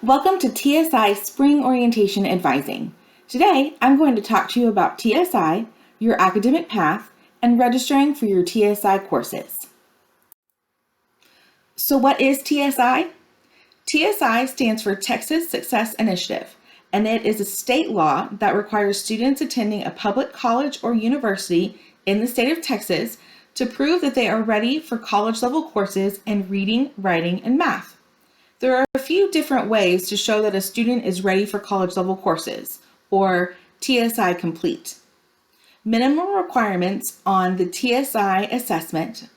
Welcome to TSI Spring Orientation Advising. Today, I'm going to talk to you about TSI, your academic path, and registering for your TSI courses. So what is TSI? TSI stands for Texas Success Initiative, and it is a state law that requires students attending a public college or university in the state of Texas to prove that they are ready for college-level courses in reading, writing, and math. There are a few different ways to show that a student is ready for college-level courses, or TSI Complete. Minimum requirements on the TSI assessment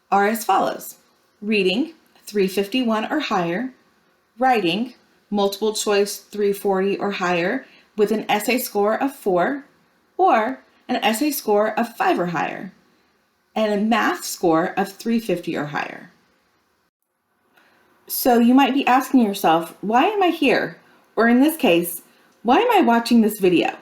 are as follows: reading, 351 or higher; writing, multiple choice 340 or higher with an essay score of 4, or an essay score of 5 or higher, and a math score of 350 or higher. So you might be asking yourself, why am I here? Or in this case, why am I watching this video?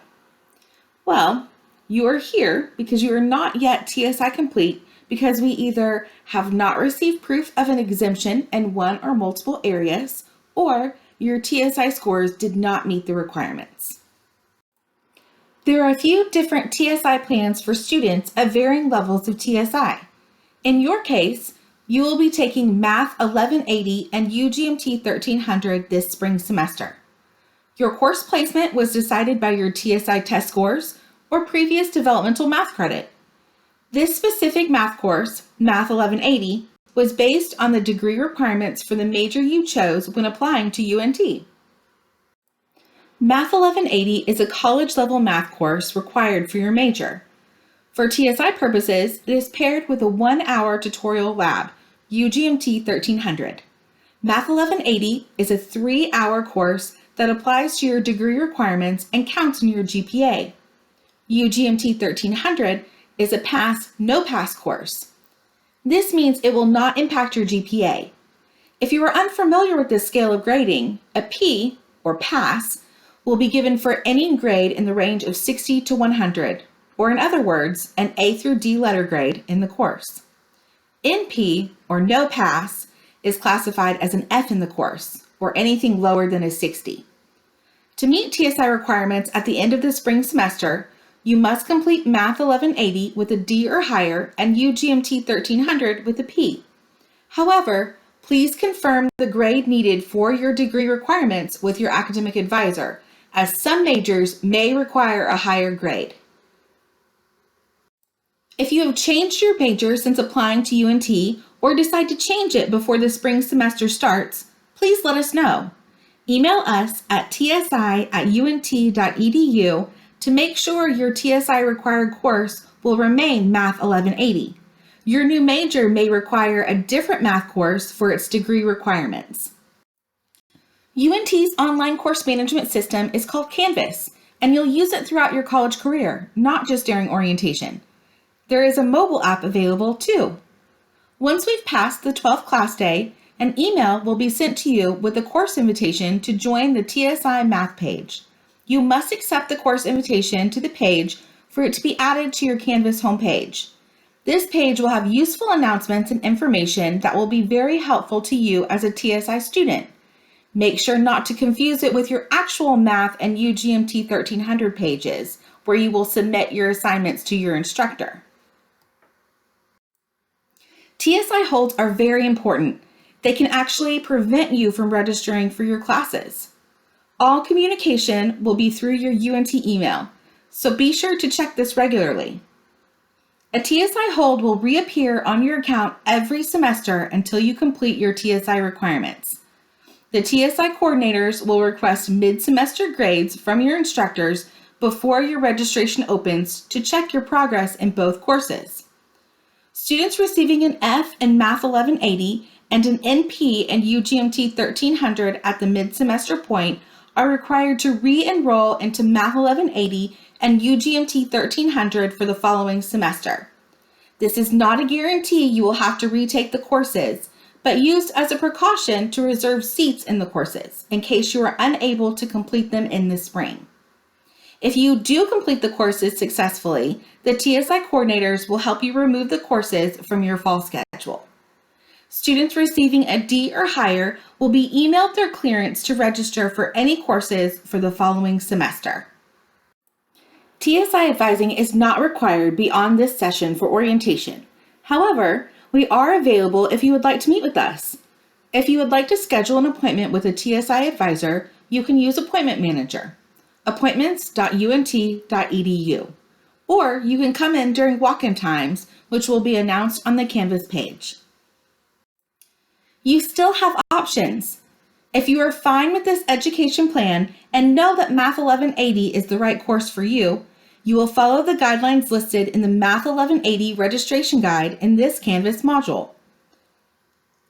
Well, you are here because you are not yet TSI Complete because we either have not received proof of an exemption in one or multiple areas, or your TSI scores did not meet the requirements. There are a few different TSI plans for students at varying levels of TSI. In your case, you will be taking Math 1180 and UGMT 1300 this spring semester. Your course placement was decided by your TSI test scores or previous developmental math credit. This specific math course, Math 1180, was based on the degree requirements for the major you chose when applying to UNT. Math 1180 is a college-level math course required for your major. For TSI purposes, it is paired with a 1-hour tutorial lab, UGMT 1300. Math 1180 is a 3-hour course that applies to your degree requirements and counts in your GPA. UGMT 1300 is a pass, no pass course. This means it will not impact your GPA. If you are unfamiliar with this scale of grading, a P, or pass, will be given for any grade in the range of 60 to 100, or in other words, an A through D letter grade in the course. NP, or no pass, is classified as an F in the course, or anything lower than a 60. To meet TSI requirements at the end of the spring semester, you must complete Math 1180 with a D or higher and UGMT 1300 with a P. However, please confirm the grade needed for your degree requirements with your academic advisor, as some majors may require a higher grade. If you have changed your major since applying to UNT or decide to change it before the spring semester starts, please let us know. Email us at tsi@unt.edu to make sure your TSI required course will remain Math 1180. Your new major may require a different math course for its degree requirements. UNT's online course management system is called Canvas, and you'll use it throughout your college career, not just during orientation. There is a mobile app available too. Once we've passed the 12th class day, an email will be sent to you with a course invitation to join the TSI Math page. You must accept the course invitation to the page for it to be added to your Canvas homepage. This page will have useful announcements and information that will be very helpful to you as a TSI student. Make sure not to confuse it with your actual Math and UGMT 1300 pages, where you will submit your assignments to your instructor. TSI holds are very important. They can actually prevent you from registering for your classes. All communication will be through your UNT email, so be sure to check this regularly. A TSI hold will reappear on your account every semester until you complete your TSI requirements. The TSI coordinators will request mid-semester grades from your instructors before your registration opens to check your progress in both courses. Students receiving an F in Math 1180 and an NP and UGMT 1300 at the mid-semester point are required to re-enroll into Math 1180 and UGMT 1300 for the following semester. This is not a guarantee you will have to retake the courses, but used as a precaution to reserve seats in the courses in case you are unable to complete them in the spring. If you do complete the courses successfully, the TSI coordinators will help you remove the courses from your fall schedule. Students receiving a D or higher will be emailed their clearance to register for any courses for the following semester. TSI advising is not required beyond this session for orientation. However, we are available if you would like to meet with us. If you would like to schedule an appointment with a TSI advisor, you can use Appointment Manager, appointments.unt.edu, or you can come in during walk-in times, which will be announced on the Canvas page. You still have options. If you are fine with this education plan and know that Math 1180 is the right course for you, you will follow the guidelines listed in the Math 1180 registration guide in this Canvas module.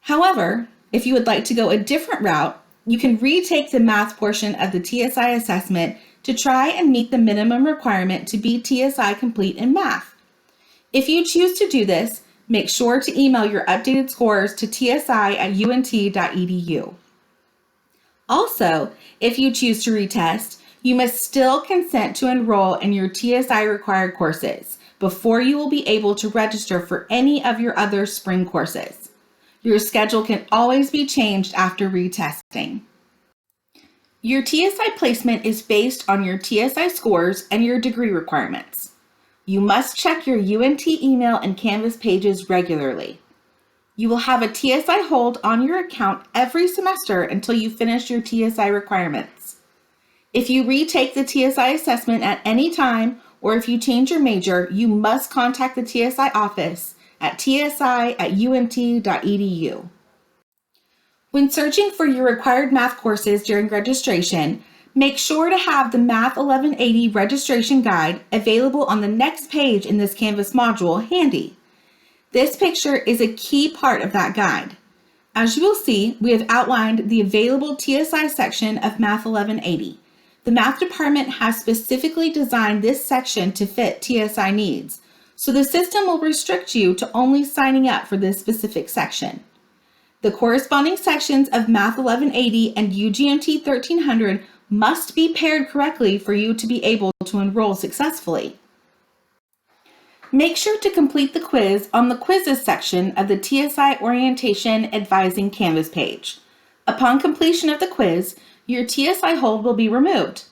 However, if you would like to go a different route, you can retake the math portion of the TSI assessment to try and meet the minimum requirement to be TSI complete in math. If you choose to do this, make sure to email your updated scores to tsi@unt.edu. Also, if you choose to retest, you must still consent to enroll in your TSI required courses before you will be able to register for any of your other spring courses. Your schedule can always be changed after retesting. Your TSI placement is based on your TSI scores and your degree requirements. You must check your UNT email and Canvas pages regularly. You will have a TSI hold on your account every semester until you finish your TSI requirements. If you retake the TSI assessment at any time, or if you change your major, you must contact the TSI office at tsi@unt.edu. When searching for your required math courses during registration, make sure to have the Math 1180 registration guide available on the next page in this Canvas module handy. This picture is a key part of that guide. As you will see, we have outlined the available TSI section of Math 1180. The math department has specifically designed this section to fit TSI needs, so the system will restrict you to only signing up for this specific section. The corresponding sections of Math 1180 and UGMT 1300 must be paired correctly for you to be able to enroll successfully. Make sure to complete the quiz on the quizzes section of the TSI Orientation Advising Canvas page. Upon completion of the quiz, your TSI hold will be removed.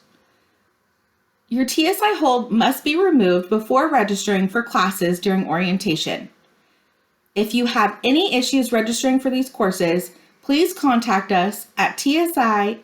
Your TSI hold must be removed before registering for classes during orientation. If you have any issues registering for these courses, please contact us at tsi@unt.edu.